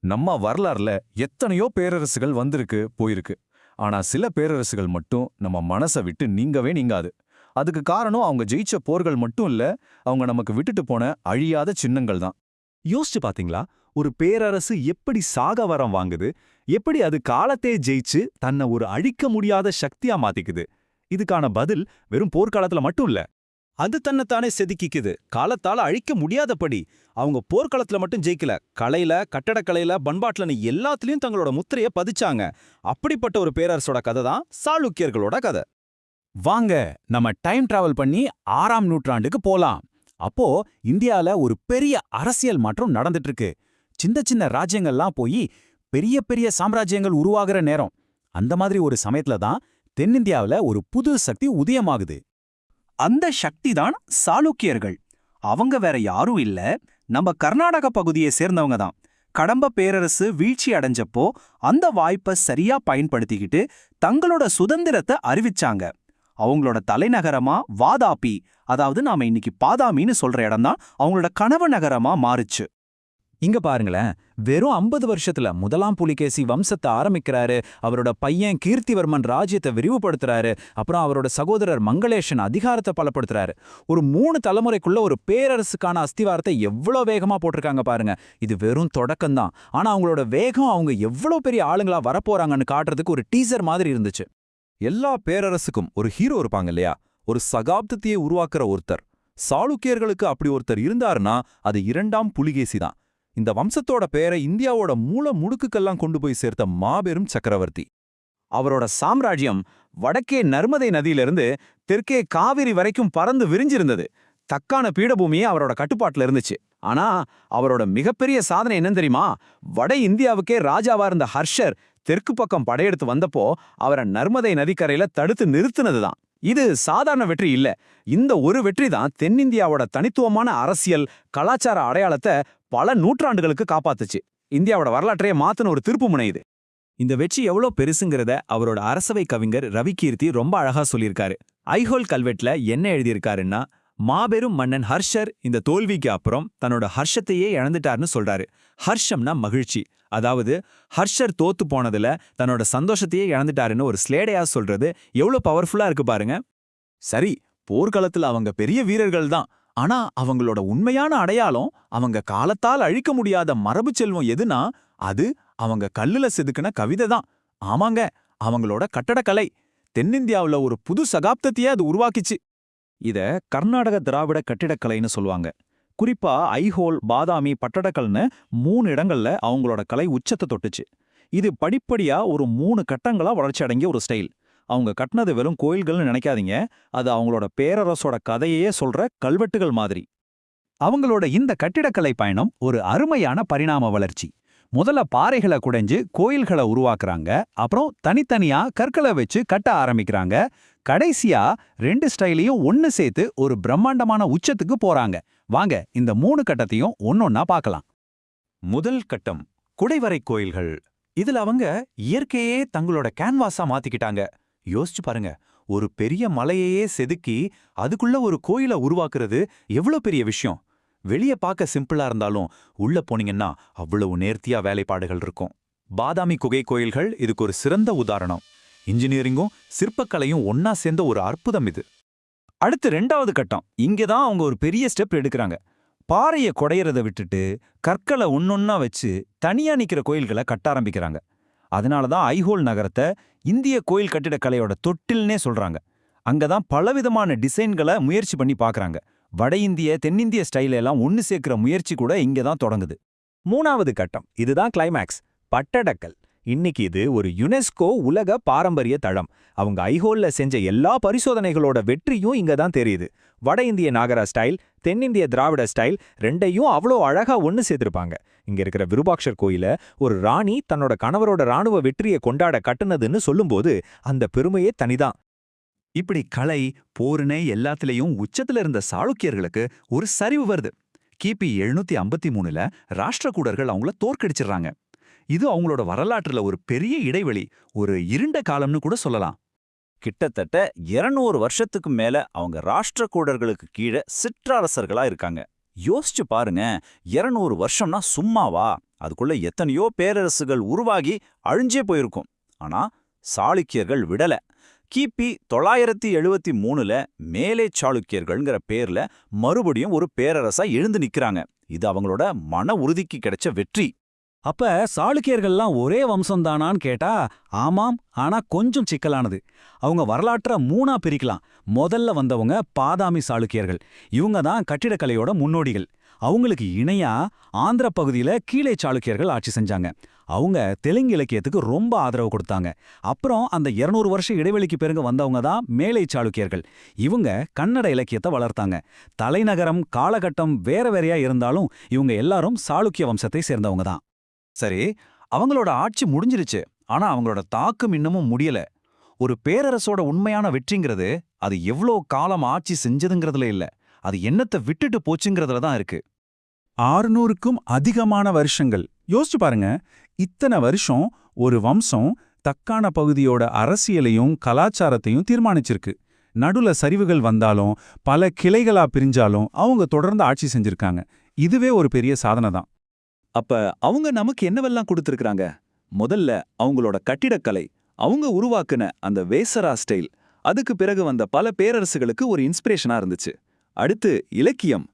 நம்ம வரலாறுல எத்தனையோ பேரரசுகள் வந்திருக்கு போயிருக்கு. ஆனா சில பேரரசுகள் மட்டும் நம்ம மனசை விட்டு நீங்கவே நீங்காது. அதுக்கு காரணம் அவங்க ஜெயிச்ச போர்கள் மட்டும் இல்ல, அவங்க நமக்கு விட்டுட்டு போன அழியாத சின்னங்கள் தான். யோசிச்சு பாத்தீங்களா? ஒரு பேரரசு எப்படி சாக வரம் வாங்குது, எப்படி அது காலத்தே ஜெயிச்சு தன்னை ஒரு அழிக்க முடியாத சக்தியா மாத்திக்குது. இதுக்கான பதில் வெறும் போர்க்காலத்துல மட்டும் இல்ல, அது தன்னைத்தானே செதுக்கிக்குது. காலத்தால அழிக்க முடியாதபடி அவங்க போர்க்களத்துல மட்டும் ஜெயிக்கல, கலையில, கட்டடக்கலையில, பண்பாட்டுலன்னு எல்லாத்துலயும் தங்களோட முத்திரைய பதிச்சாங்க. அப்படிப்பட்ட ஒரு பேரரசோட கதை தான் சாளுக்கியர்களோட கதை. வாங்க நம்ம டைம் டிராவல் பண்ணி 6ஆம் நூற்றாண்டுக்கு போலாம். அப்போ இந்தியால ஒரு பெரிய அரசியல் மாற்றம் நடந்துட்டு இருக்கு. சின்ன சின்ன ராஜ்யங்கள்லாம் போய் பெரிய பெரிய சாம்ராஜ்யங்கள் உருவாகிற நேரம். அந்த மாதிரி ஒரு சமயத்துல தான் தென்னிந்தியாவுல ஒரு புது சக்தி உதயமாகுது. அந்த சக்தி தான் சாளுக்கியர்கள். அவங்க வேற யாரும் இல்ல, நம்ம கர்நாடக பகுதியை சேர்ந்தவங்க தான். கடம்ப பேரரசு வீழ்ச்சி அடைஞ்சப்போ அந்த வாய்ப்பை சரியா பயன்படுத்திக்கிட்டு தங்களோட சுதந்திரத்தை அறிவிச்சாங்க. அவங்களோட தலைநகரமா வாதாபி, அதாவது நாம இன்னைக்கு பாதாமின்னு சொல்ற இடம் தான் அவங்களோட கனவு நகரமா மாறுச்சு. இங்க பாருங்களேன், வெறும் 50 வருஷத்துல முதலாம் புலிகேசி வம்சத்தை ஆரம்பிக்கிறாரு. அவரோட பையன் கீர்த்திவர்மன் ராஜ்யத்தை விரிவுபடுத்துறாரு. அப்புறம் அவரோட சகோதரர் மங்களேஷன் அதிகாரத்தை பலப்படுத்துறாரு. ஒரு 3 தலைமுறைக்குள்ள ஒரு பேரரசுக்கான அஸ்திவாரத்தை எவ்வளோ வேகமா போட்டிருக்காங்க பாருங்க. இது வெறும் தொடக்கம்தான். ஆனா அவங்களோட வேகம், அவங்க எவ்வளோ பெரிய ஆளுங்களா வரப்போறாங்கன்னு காட்டுறதுக்கு ஒரு டீசர் மாதிரி இருந்துச்சு. எல்லா பேரரசுக்கும் ஒரு ஹீரோ இருப்பாங்க இல்லையா? ஒரு சகாப்தத்தையே உருவாக்குற ஒருத்தர். சாளுக்கியர்களுக்கு அப்படி ஒருத்தர் இருந்தாருன்னா அது 2ஆம் புலிகேசி தான். இந்த வம்சத்தோட பேரை இந்தியாவோட மூல முடுக்குக்கெல்லாம் கொண்டு போய் சேர்த்த மாபெரும் சக்கரவர்த்தி. அவரோட சாம்ராஜ்யம் வடக்கே நர்மதை நதியிலிருந்து தெற்கே காவிரி வரைக்கும் பறந்து விரிஞ்சிருந்தது. தக்கான பீடபூமியே அவரோட கட்டுப்பாட்டுல இருந்துச்சு. ஆனா அவரோட மிகப்பெரிய சாதனை என்னன்னு தெரியுமா? வட இந்தியாவுக்கே ராஜாவா இருந்த ஹர்ஷர் தெற்கு பக்கம் படையெடுத்து வந்தப்போ அவரை நர்மதை நதிக்கரையில தடுத்து நிறுத்தினதுதான். இது சாதாரண வெற்றி இல்ல. இந்த ஒரு வெற்றி தான் தென்னிந்தியாவோட தனித்துவமான அரசியல், கலாச்சார அடையாளத்தை பல நூற்றாண்டுகளுக்கு காப்பாத்துச்சு. இந்தியாவோட வரலாற்றையே மாத்தின ஒரு திருப்பு முனை இது. இந்த வெற்றி எவ்வளோ பெருசுங்கிறத அவரோட அரசவை கவிஞர் ரவிகீர்த்தி ரொம்ப அழகா சொல்லியிருக்காரு. ஐஹோல் கல்வெட்டுல என்ன எழுதியிருக்காருன்னா, மாபெரும் மன்னன் ஹர்ஷர் இந்த தோல்விக்கு அப்புறம் தன்னோட ஹர்ஷத்தையே இழந்துட்டார்னு சொல்றாரு. ஹர்ஷம்னா மகிழ்ச்சி. அதாவது ஹர்ஷர் தோத்து போனதுல தன்னோட சந்தோஷத்தையே இழந்துட்டாருன்னு ஒரு ஸ்லேடையா சொல்றது எவ்வளோ பவர்ஃபுல்லா இருக்கு பாருங்க. சரி, போர்க்களத்துல அவங்க பெரிய வீரர்கள் தான். ஆனா அவங்களோட உண்மையான அடையாளம், அவங்க காலத்தால் அழிக்க முடியாத மரபு செல்வம் எதுனா அது அவங்க கல்லுல செதுக்கின கவிதை தான். ஆமாங்க, அவங்களோட கட்டடக்கலை தென்னிந்தியாவுல ஒரு புது சகாப்தத்தையே அது உருவாக்கிச்சு. இத கர்நாடக திராவிட கட்டிடக்கலைன்னு சொல்லுவாங்க. குறிப்பா ஐஹோல், பாதாமி, பட்டடக்கல்னு 3 இடங்கள்ல அவங்களோட கலை உச்சத்தை தொட்டுச்சு. இது படிப்படியா ஒரு 3 கட்டங்களா வளர்ச்சி அடங்கிய ஒரு ஸ்டைல். அவங்க கட்டினது வெறும் கோயில்கள்னு நினைக்காதீங்க, அது அவங்களோட பேரரசோட கதையே சொல்ற கல்வெட்டுகள் மாதிரி. அவங்களோட இந்த கட்டிடக்கலை பயணம் ஒரு அருமையான பரிணாம வளர்ச்சி. முதல்ல பாறைகளை குடைஞ்சு கோயில்களை உருவாக்குறாங்க. அப்புறம் தனித்தனியா கற்களை வச்சு கட்ட ஆரம்பிக்கிறாங்க. கடைசியா 2 ஸ்டைலையும் ஒன்னு சேர்த்து ஒரு பிரம்மாண்டமான உச்சத்துக்கு போறாங்க. வாங்க இந்த 3 கட்டத்தையும் ஒன்னொன்னா பார்க்கலாம். முதல் கட்டம் குடைவரை கோயில்கள். இதுல அவங்க இயற்கையே தங்களோட கேன்வாஸா மாத்திக்கிட்டாங்க. யோசிச்சு பாருங்க, ஒரு பெரிய மலையையே செதுக்கி அதுக்குள்ள ஒரு கோயிலை உருவாக்குறது எவ்வளோ பெரிய விஷயம். வெளியே பார்க்க சிம்பிளா இருந்தாலும் உள்ள போனீங்கன்னா அவ்வளவு நேர்த்தியா வேலைப்பாடுகள் இருக்கும். பாதாமி குகை கோயில்கள் இதுக்கு ஒரு சிறந்த உதாரணம். இன்ஜினியரிங்கும் சிற்பக்கலையும் ஒன்னா சேர்ந்த ஒரு அற்புதம் இது. அடுத்து 2வது கட்டம். இங்கதான் அவங்க ஒரு பெரிய ஸ்டெப் எடுக்கிறாங்க. பாறையை குடையறத விட்டுட்டு கற்களை ஒன்னொன்னா வச்சு தனியா நிக்கிற கோயில்களை கட்ட ஆரம்பிக்கிறாங்க. அதனாலதான் ஐஹோல் நகரத்தை இந்திய கோயில் கட்டிடக்கலையோட தொட்டில்னே சொல்றாங்க. அங்கதான் பலவிதமான டிசைன்களை முயற்சி பண்ணி பார்க்கறாங்க. வட இந்திய, தென்னிந்திய ஸ்டைல எல்லாம் ஒன்னு சேர்க்கிற முயற்சி கூட இங்கதான் தொடங்குது. 3வது கட்டம், இதுதான் கிளைமேக்ஸ். பட்டடக்கல். இன்னைக்கு இது ஒரு யுனெஸ்கோ உலக பாரம்பரிய தளம். அவங்க ஐஹோல்ல செஞ்ச எல்லா பரிசோதனைகளோட வெற்றியும் இங்க தான் தெரியுது. வட இந்திய நாகர ஸ்டைல், தென்னிந்திய திராவிட ஸ்டைல் 2யும் அவ்வளோ அழகா ஒன்னு சேர்த்திருப்பாங்க. இங்க இருக்கிற விருபாக்ஷர் கோயில ஒரு ராணி தன்னோட கணவரோட ராணுவ வெற்றியை கொண்டாட கட்டுனதுன்னு சொல்லும்போது அந்த பெருமையே தனிதான். இப்படி கலை, போருனே எல்லாத்திலையும் உச்சத்துல இருந்த சாளுக்கியர்களுக்கு ஒரு சரிவு வருது. கிபி 753ல ராஷ்டிரகூடர்கள் அவங்கள தோற்கடிச்சிடுறாங்க. இது அவங்களோட வரலாற்றுல ஒரு பெரிய இடைவெளி, ஒரு இருண்ட காலம்னு கூட சொல்லலாம். கிட்டத்தட்ட 200 வருஷத்துக்கு மேல அவங்க ராஷ்டிரகூடர்களுக்கு கீழே சிற்றரசர்களா இருக்காங்க. யோசிச்சு பாருங்க, 200 வருஷம்னா சும்மாவா? அதுக்குள்ள எத்தனையோ பேரரசுகள் உருவாகி அழிஞ்சே போயிருக்கும். ஆனா சாளுக்கியர்கள் விடல. கிபி 973ல மேலே சாளுக்கியர்கள்ங்கிற பேர்ல மறுபடியும் ஒரு பேரரசா எழுந்து நிக்கிறாங்க. இது அவங்களோட மன உறுதிக்கு கிடைச்ச வெற்றி. அப்ப சாளுக்கியர்கள்லாம் ஒரே வம்சம்தானான்னு கேட்டா ஆமாம், ஆனா கொஞ்சம் சிக்கலானது. அவங்க வரலாற்ற 3ஆ பிரிக்கலாம். முதல்ல வந்தவங்க பாதாமி சாளுக்கியர்கள். இவங்க தான் கட்டிடக்கலையோட முன்னோடிகள். அவங்களுக்கு இணையா ஆந்திர பகுதியில கீழே சாளுக்கியர்கள் ஆட்சி செஞ்சாங்க. அவங்க தெலுங்கு இலக்கியத்துக்கு ரொம்ப ஆதரவு கொடுத்தாங்க. அப்புறம் அந்த 200 வருஷ இடைவெளிக்கு பிறகு வந்தவங்க தான் மேலை சாளுக்கியர்கள். இவங்க கன்னட இலக்கியத்தை வளர்த்தாங்க. தலைநகரம் காலகட்டம் வேற வேறையா இருந்தாலும் இவங்க எல்லாரும் சாளுக்கிய வம்சத்தை சேர்ந்தவங்க தான். சரி, அவங்களோட ஆட்சி முடிஞ்சிருச்சு. ஆனா அவங்களோட தாக்கம் இன்னமும் முடியல. ஒரு பேரரசோட உண்மையான வெற்றிங்கிறது அது எவ்வளோ காலம் ஆட்சி செஞ்சதுங்கிறதுல இல்ல, அது என்னத்தை விட்டுட்டு போச்சுங்கிறதுல தான் இருக்கு. 600க்கும் அதிகமான வருஷங்கள். யோசிச்சு பாருங்க, இத்தனை வருஷம் ஒரு வம்சம் தக்கான பகுதியோட அரசியலையும் கலாச்சாரத்தையும் தீர்மானிச்சிருக்கு. நடுல சரிவுகள் வந்தாலும் பல கிளைகளா பிரிஞ்சாலும் அவங்க தொடர்ந்து ஆட்சி செஞ்சிருக்காங்க. இதுவே ஒரு பெரிய சாதனை தான். அப்ப அவங்க நமக்கு என்னவெல்லாம் கொடுத்திருக்காங்க? முதல்ல அவங்களோட கட்டிடக்கலை, அவங்க உருவாக்குன அந்த வேசரா ஸ்டைல், அதுக்கு பிறகு வந்த பல பேரரசுகளுக்கு ஒரு இன்ஸ்பிரேஷனா இருந்துச்சு. அடுத்து இலக்கியம்.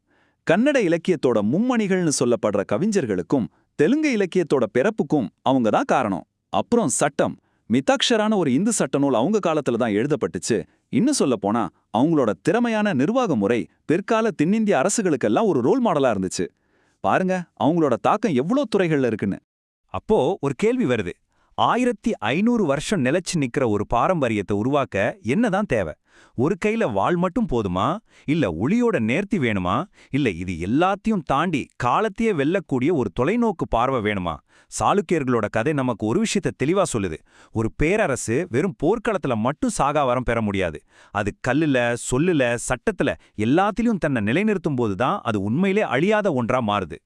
கன்னட இலக்கியத்தோட மும்மணிகள்னு சொல்லப்படுற கவிஞர்களுக்கும் தெலுங்கு இலக்கியத்தோட பிறப்புக்கும் அவங்க தான் காரணம். அப்புறம் சட்டம். மிதாக்ஷரான ஒரு இந்து சட்ட நூல் அவங்க காலத்துல தான் எழுதப்பட்டுச்சு. இன்னும் சொல்ல போனா அவங்களோட திறமையான நிர்வாக முறை பிற்கால தென்னிந்திய அரசுகளுக்கெல்லாம் ஒரு ரோல் மாடலா இருந்துச்சு. பாருங்க அவங்களோட தாக்கம் எவ்வளோ துறைகள்ல இருக்குன்னு. அப்போ ஒரு கேள்வி வருது. 1500 வருஷம் நிலைச்சு நிக்கிற ஒரு பாரம்பரியத்தை உருவாக்க என்னதான் தேவை? ஒரு கையில வாள் மட்டும் போதுமா? இல்ல ஒளியோட நேர்த்தி வேணுமா? இல்ல இது எல்லாத்தையும் தாண்டி காலத்தையே வெல்லக்கூடிய ஒரு தொலைநோக்கு பார்வை வேணுமா? சாளுக்கியர்களோட கதை நமக்கு ஒரு விஷயத்தை தெளிவா சொல்லுது. ஒரு பேரரசு வெறும் போர்க்களத்துல மட்டும் சாகாவரம் பெற முடியாது. அது கல்லுல, சொல்லுல, சட்டத்துல எல்லாத்திலும் தன்னை நிலைநிறுத்தும் போதுதான் அது உண்மையிலே அழியாத ஒன்றா மாறுது.